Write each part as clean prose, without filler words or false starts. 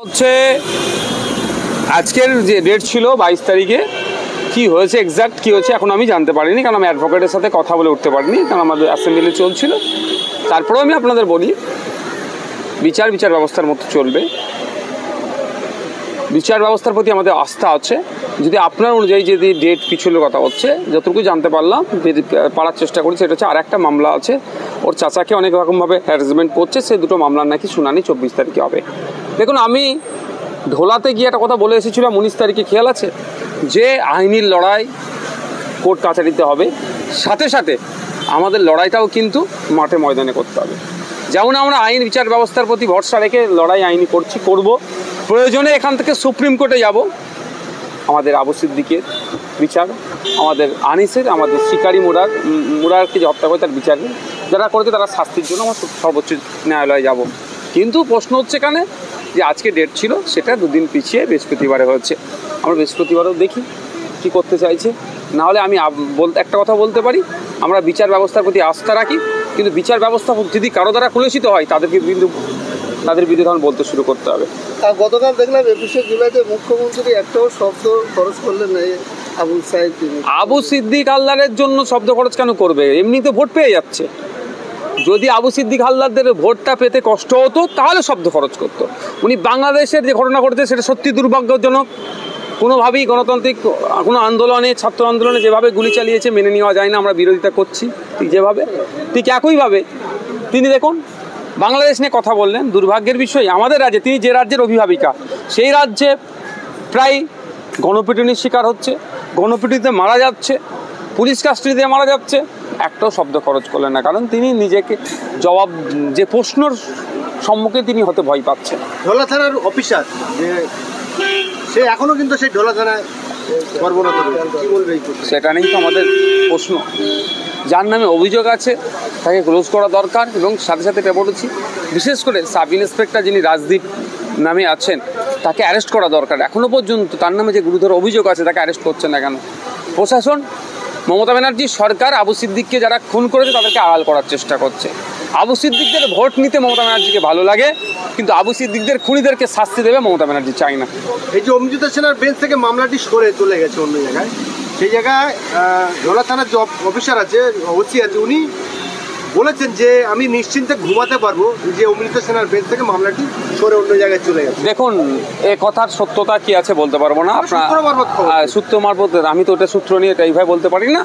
হচ্ছে আজকের যে ডেট ছিল 22 তারিখে, কি হয়েছে এক্স্যাক্ট কী হয়েছে এখন আমি জানতে পারিনি, কারণ আমি অ্যাডভোকেটের সাথে কথা বলে উঠতে পারিনি, কারণ আমাদের অ্যাসেম্বলি চলছিল। তারপরেও আমি আপনাদের বলি, বিচার ব্যবস্থার মতো চলবে। বিচার ব্যবস্থার প্রতি আমাদের আস্থা আছে। যদি আপনার অনুযায়ী যদি ডেট পিছলের কথা হচ্ছে, যতটুকু জানতে পারলাম, যদি পারার চেষ্টা করি, সেটা হচ্ছে আর একটা মামলা আছে, ওর চাচাকে অনেক রকমভাবে হ্যারাসমেন্ট করছে, সেই দুটো মামলার নাকি শুনানি 24 তারিখে হবে। দেখুন, আমি ঢোলাতে গিয়ে একটা কথা বলে এসেছিলাম 19 তারিখে, খেয়াল আছে, যে আইনি লড়াই কোর্ট কাছারিতে হবে, সাথে সাথে আমাদের লড়াইটাও কিন্তু মাঠে ময়দানে করতে হবে। যেমন আমরা আইন বিচার ব্যবস্থার প্রতি ভরসা রেখে লড়াই আইনি করব, প্রয়োজনে এখান থেকে সুপ্রিম কোর্টে যাব, আমাদের আবু সিদ্দিকের বিচার, আমাদের আনিসের, আমাদের শিকারি মুরারকে যে হত্যা করে তার বিচার, যারা করেছে তারা শাস্তির জন্য আমরা সর্বোচ্চ ন্যায়ালয়ে যাব। কিন্তু প্রশ্ন হচ্ছে এখানে যে আজকে ডেট ছিল, সেটা দুদিন পিছিয়ে বৃহস্পতিবারে হয়েছে। আমরা বৃহস্পতিবারেও দেখি কী করতে চাইছে। নাহলে আমি একটা কথা বলতে পারি, আমরা বিচার ব্যবস্থার প্রতি আস্থা রাখি, কিন্তু বিচার ব্যবস্থা যদি কারো দ্বারা কলুষিত হয়, তাদের বিরুদ্ধে তখন বলতে শুরু করতে হবে। গতকাল দেখলাম 21শে জুলাইতে মুখ্যমন্ত্রী একটাও শব্দ খরচ করলেন না আবু সিদ্দিক হালদারের জন্য। শব্দ খরচ কেন করবে? এমনি তো ভোট পেয়ে যাচ্ছে। যদি আবু সিদ্দিক হালদারদের ভোটটা পেতে কষ্ট হতো, তাহলে শব্দ খরচ করতো। উনি বাংলাদেশের যে ঘটনা ঘটেছে সেটা সত্যি দুর্ভাগ্যজনক। কোনোভাবেই গণতান্ত্রিক কোনো আন্দোলনে, ছাত্র আন্দোলনে যেভাবে গুলি চালিয়েছে মেনে নেওয়া যায় না। আমরা বিরোধিতা করছি ঠিক একইভাবে তিনি দেখুন বাংলাদেশ নিয়ে কথা বললেন। দুর্ভাগ্যের বিষয়, আমাদের রাজ্যে, তিনি যে রাজ্যের অভিভাবিকা, সেই রাজ্যে প্রায় গণপিটুনির শিকার হচ্ছে, গণপিটুনিতে মারা যাচ্ছে, পুলিশ কাস্টডিতে মারা যাচ্ছে, একটাও শব্দ খরচ করলেন না। কারণ তিনি নিজেকে যে প্রশ্নর সম্মুখে তিনি হতে ভয় পাচ্ছেন। ঢোলা থানার অফিসার সে এখনো কিন্তু সেই ঢোলা থানায় সেটা নেই তো আমাদের প্রশ্ন। যার নামে অভিযোগ আছে তাকে ক্লোজ করা দরকার, এবং সাথে সাথে এটা বলেছি, বিশেষ করে সাব ইন্সপেক্টর যিনি রাজদীপ নামে আছেন, তাকে অ্যারেস্ট করা দরকার। এখনও পর্যন্ত তার নামে যে গুরুতর অভিযোগ আছে তাকে অ্যারেস্ট করছে না কেন প্রশাসন? মমতা ব্যানার্জি সরকার আবু সিদ্দিককে যারা খুন করেছে তাদেরকে আড়াল করার চেষ্টা করছে। আবু সিদ্দিকদের ভোট নিতে মমতা ব্যানার্জিকে ভালো লাগে, কিন্তু আবু সিদ্দিকদের খুনিদেরকে শাস্তি দেবে মমতা ব্যানার্জি চায় না। এই যে অমৃতা সেনার বেঞ্চ থেকে মামলাটি সরে চলে গেছে অন্য জায়গায়, সেই জায়গায় ঢোলা থানার যে অফিসার আছে, ওসি আছে, উনি বলেছেন যে আমি নিশ্চিন্তে ঘুমাতে পারবো যে অমৃতা সেনার বেঞ্চ থেকে মামলাটি সরে অন্য জায়গায় চলে গেছে। দেখুন, এ কথার সত্যতা কি আছে বলতে পারবো না। আপনার সূত্র মারফত, আমি তো ওটা সূত্র নিয়ে এটা এইভাবে বলতে পারি না।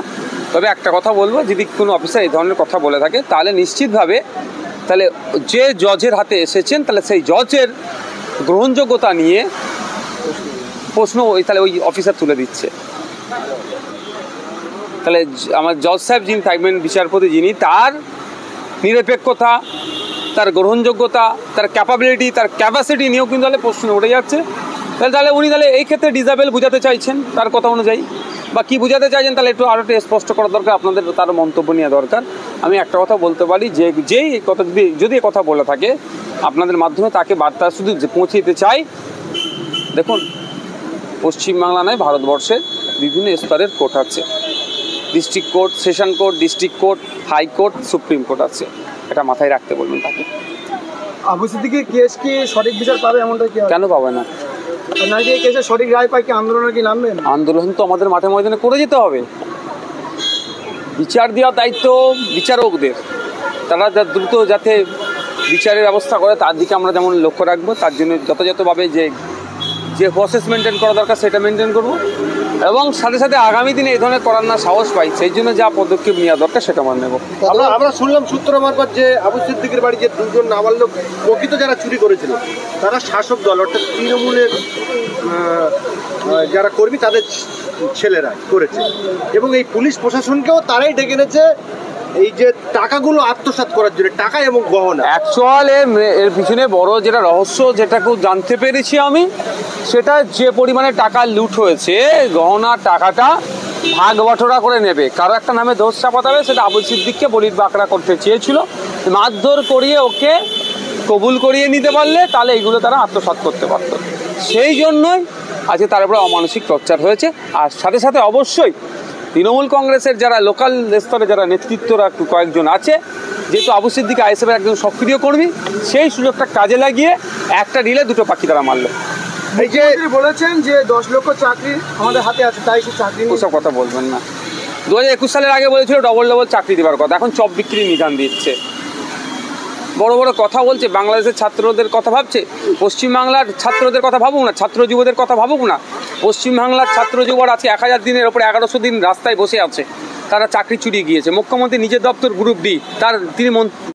তবে একটা কথা বলবো, যদি কোনো অফিসার এই ধরনের কথা বলে থাকে, তাহলে নিশ্চিতভাবে তাহলে যে জজের হাতে এসেছেন, তাহলে সেই জজের গ্রহণযোগ্যতা নিয়ে প্রশ্ন তাহলে ওই অফিসার তুলে দিচ্ছে। তাহলে আমার জজ সাহেব যিনি থাকবেন, বিচারপতি যিনি, তার নিরপেক্ষতা, তার গ্রহণযোগ্যতা, তার ক্যাপাবিলিটি, তার ক্যাপাসিটি নিয়েও কিন্তু তাহলে প্রশ্ন উঠে যাচ্ছে। তাহলে উনি তাহলে এই ক্ষেত্রে ডিসেবল বোঝাতে চাইছেন তার কথা অনুযায়ী, বা কী বোঝাতে চাইছেন, তাহলে একটু আরও একটু স্পষ্ট করা দরকার। আপনাদের তার মন্তব্য নেওয়া দরকার। আমি একটা কথা বলতে পারি, যেই কথা যদি কথা বলে থাকে, আপনাদের মাধ্যমে তাকে বার্তা শুধু পৌঁছে দিতে চাই। দেখুন, পশ্চিমবাংলা নয়, ভারতবর্ষের বিভিন্ন স্তরের কোর্ট আছে। District court, session court, district court, high court, supreme court আছে। এটা মাথায় রাখতে বলবেন তাকে। আবু সিদ্দিকের কেস কি সঠিক বিচার পাবে এমনটা কি? কেন পাবে না? নাকি এই কেসে সঠিক রায় পায় কি আন্দোলনে কি নামবেন? আন্দোলন তো আমাদের মাঠে ময়দানে করে যেতে হবে। বিচার দেওয়ার দায়িত্ব বিচারকদের। তারা দ্রুত যাতে বিচারের ব্যবস্থা করে তার দিকে আমরা যেমন লক্ষ্য রাখবো, তার জন্য যথাযথভাবে যে প্রসেস মেনটেন করা দরকার সেটা মেনটেন করব, এবং সাথে সাথে আগামী দিনে এই ধরনের করার না সাহস পাই, সেই জন্য যা পদক্ষেপ নেওয়া দরকার সেটা আমরা নেব। আমরা শুনলাম সূত্র মারফত যে আবু সিদ্দিকের বাড়ি যে দুজন নাবালক প্রকৃত যারা চুরি করেছিল, তারা শাসক দল অর্থাৎ তৃণমূলের যারা কর্মী, তাদের ছেলেরা করেছে, এবং এই পুলিশ প্রশাসনকেও তারাই ডেকে এনেছে এই যে টাকাগুলো আত্মসাৎ করার জন্য, টাকা এবং গহনা। অ্যাকচুয়াল এর পিছনে বড় যেটা রহস্য, যেটাকে জানতে পেরেছি আমি, সেটা যে পরিমাণে টাকা লুট হয়েছে, গহনার টাকাটা ভাগ বাটোয়ারা করে নেবে, কারো একটা নামে দোষ চাপাতে হবে। সেটা আবু সিদ্দিককে বলির বাঁকড়া করতে চেয়েছিল, মারধর করিয়ে ওকে কবুল করিয়ে নিতে পারলে তাহলে এইগুলো তারা আত্মসাৎ করতে পারত। সেই জন্যই আজকে তার উপরে অমানসিক টর্চার হয়েছে। আর সাথে সাথে অবশ্যই তৃণমূল কংগ্রেসের যারা লোকাল স্তরে যারা নেতৃত্বরা কয়েকজন আছে, যেহেতু আবু সিদ্দিক আইএসএফের একজন সক্রিয় কর্মী, সেই সুযোগটা কাজে লাগিয়ে একটা রিলে দুটো পাখি তারা মারলো। এই যে বলেছেন যে 10 লক্ষ চাকরি আমাদের হাতে আছে, তাই সে চাকরি ওসব কথা বলবেন না। 2021 সালের আগে বলেছিল ডবল চাকরি দেওয়ার কথা, এখন চপ বিক্রি নিদান দিচ্ছে, বড় বড় কথা বলছে। বাংলাদেশের ছাত্রদের কথা ভাবছে, পশ্চিমবাংলার ছাত্রদের কথা ভাবুক না, ছাত্র যুবদের কথা ভাবুক না। পশ্চিমবাংলার ছাত্র যুবরা আজকে 1000 দিনের ওপরে 1100 দিন রাস্তায় বসে আছে, তারা চাকরি চুরিয়ে গিয়েছে। মুখ্যমন্ত্রী নিজের দপ্তর গ্রুপ ডি, তিনি